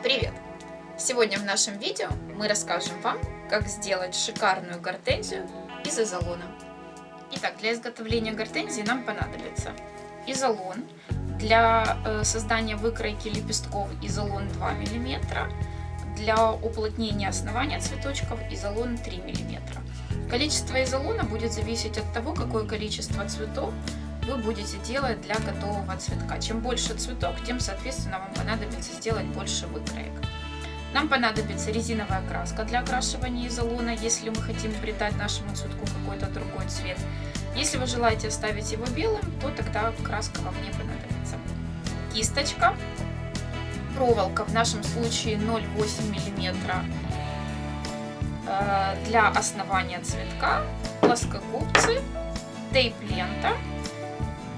Привет! Сегодня в нашем видео мы расскажем вам, как сделать шикарную гортензию из изолона. Итак, для изготовления гортензии нам понадобится изолон. Для создания выкройки лепестков изолон 2 мм. Для уплотнения основания цветочков изолон 3 мм. Количество изолона будет зависеть от того, какое количество цветов вы будете делать для готового цветка. Чем больше цветок, тем, соответственно, вам понадобится сделать больше выкроек. Нам понадобится резиновая краска для окрашивания изолона, если мы хотим придать нашему цветку какой-то другой цвет. Если вы желаете оставить его белым, то тогда краска вам не понадобится. Кисточка, проволока, в нашем случае 0,8 мм для основания цветка, плоскогубцы, тейп-лента,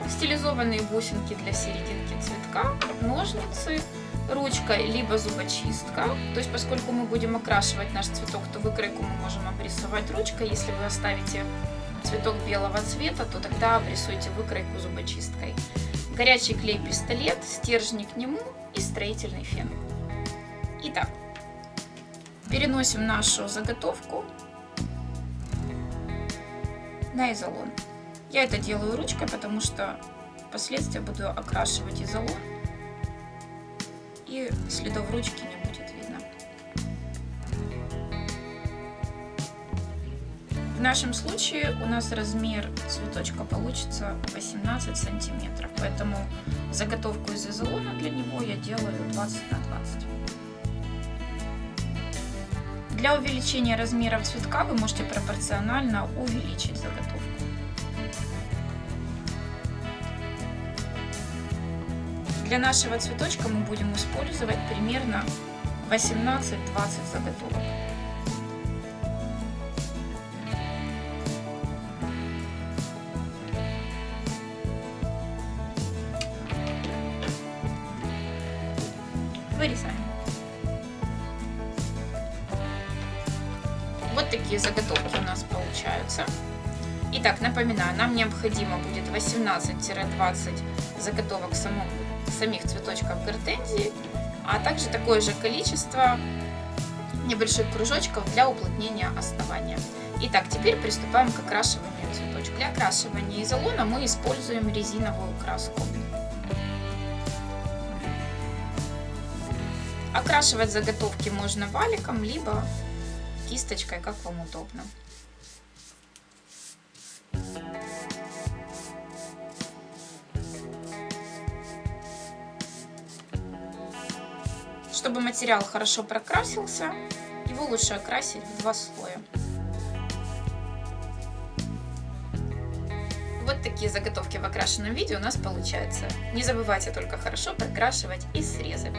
стилизованные бусинки для серединки цветка, ножницы, ручка либо зубочистка. То есть, поскольку мы будем окрашивать наш цветок, то выкройку мы можем обрисовать ручкой. Если вы оставите цветок белого цвета, то тогда обрисуйте выкройку зубочисткой. Горячий клей-пистолет, стержни к нему и строительный фен. Итак, переносим нашу заготовку на изолон. Я это делаю ручкой, потому что впоследствии буду окрашивать изолон, и следов ручки не будет видно. В нашем случае у нас размер цветочка получится 18 сантиметров, поэтому заготовку из изолона для него я делаю 20 на 20. Для увеличения размеров цветка вы можете пропорционально увеличить заготовку. Для нашего цветочка мы будем использовать примерно 18-20 заготовок. Вырезаем. Вот такие заготовки у нас получаются. Итак, напоминаю, нам необходимо будет 18-20 заготовок самих цветочков гортензии, а также такое же количество небольших кружочков для уплотнения основания. Итак, теперь приступаем к окрашиванию цветочка. Для окрашивания изолона мы используем резиновую краску. Окрашивать заготовки можно валиком, либо кисточкой, как вам удобно. Чтобы материал хорошо прокрасился, его лучше окрасить в 2 слоя. Вот такие заготовки в окрашенном виде у нас получаются. Не забывайте только хорошо прокрашивать и срезы.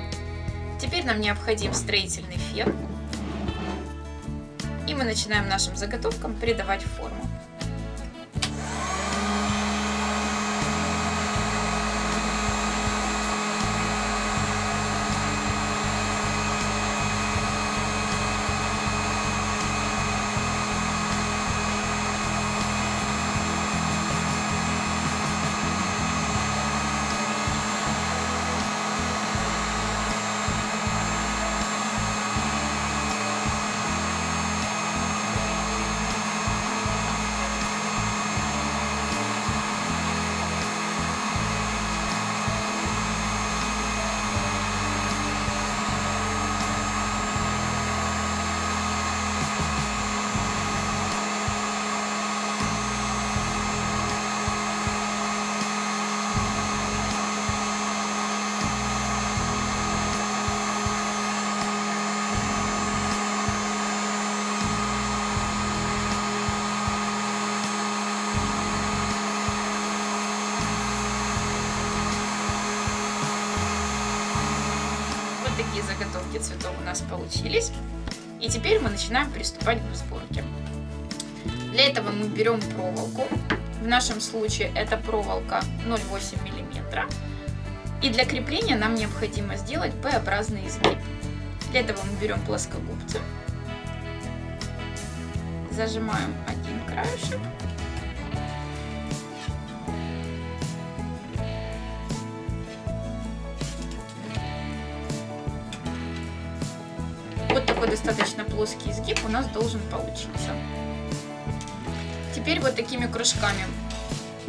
Теперь нам необходим строительный фен. И мы начинаем нашим заготовкам придавать форму. Такие заготовки цветов у нас получились. И теперь мы начинаем приступать к сборке. Для этого мы берем проволоку. В нашем случае это проволока 0,8 мм. И для крепления нам необходимо сделать П-образный изгиб. Для этого мы берем плоскогубцы, зажимаем один краешек такой достаточно плоский изгиб у нас должен получиться. Теперь вот такими кружками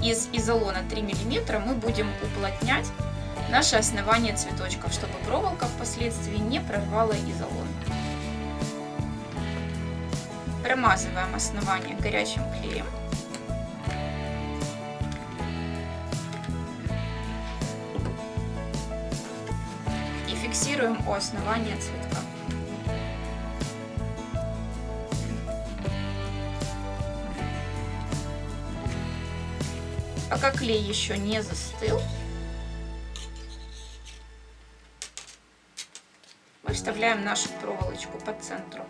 из изолона 3 мм мы будем уплотнять наше основание цветочков, чтобы проволока впоследствии не прорвала изолон. Промазываем основание горячим клеем. И фиксируем у основания цветка. Пока клей еще не застыл, мы вставляем нашу проволочку по центру.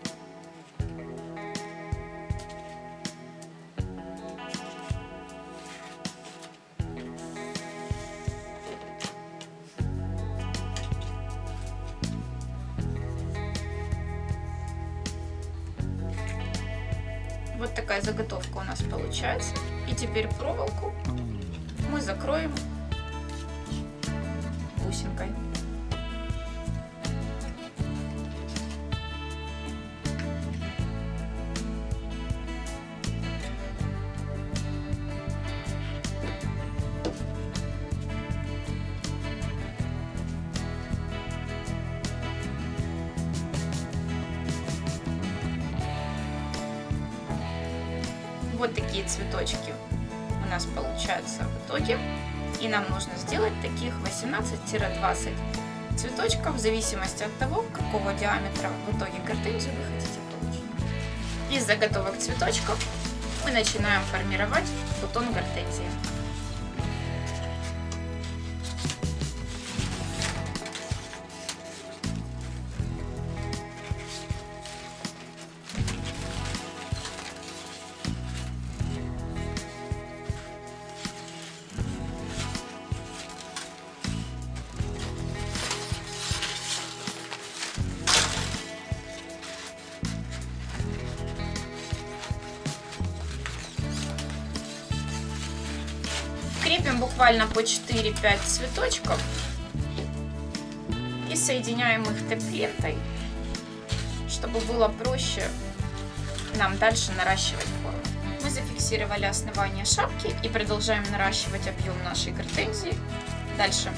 Вот такая заготовка у нас получается. И теперь проволоку мы закроем бусинкой. Вот такие цветочки у нас получаются в итоге. И нам нужно сделать таких 18-20 цветочков в зависимости от того, какого диаметра в итоге гортензию вы хотите получить. Из заготовок цветочков мы начинаем формировать бутон гортензии. Крепим буквально по 4-5 цветочков и соединяем их тэп-лентой, чтобы было проще нам дальше наращивать форму. Мы зафиксировали основание шапки и продолжаем наращивать объем нашей гортензии. Дальше.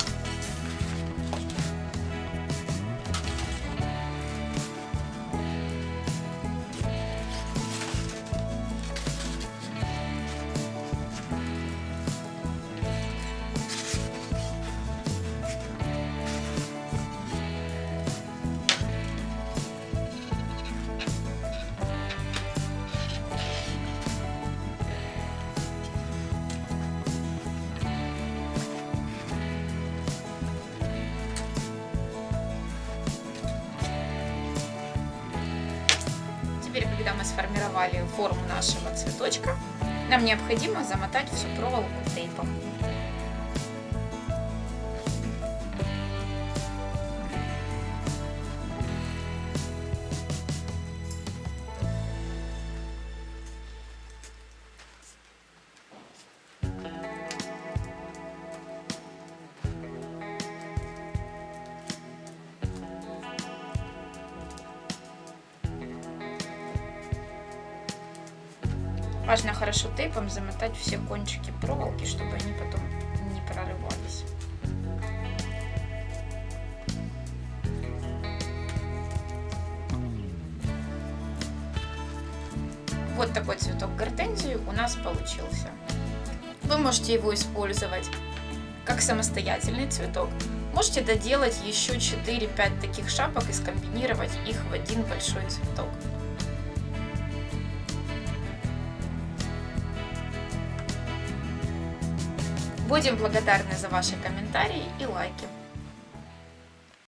Теперь, когда мы сформировали форму нашего цветочка, нам необходимо замотать всю проволоку тейпом. Важно хорошо тейпом замотать все кончики проволоки, чтобы они потом не прорывались. Вот такой цветок гортензии у нас получился. Вы можете его использовать как самостоятельный цветок. Можете доделать еще 4-5 таких шапок и скомбинировать их в один большой цветок. Будем благодарны за ваши комментарии и лайки.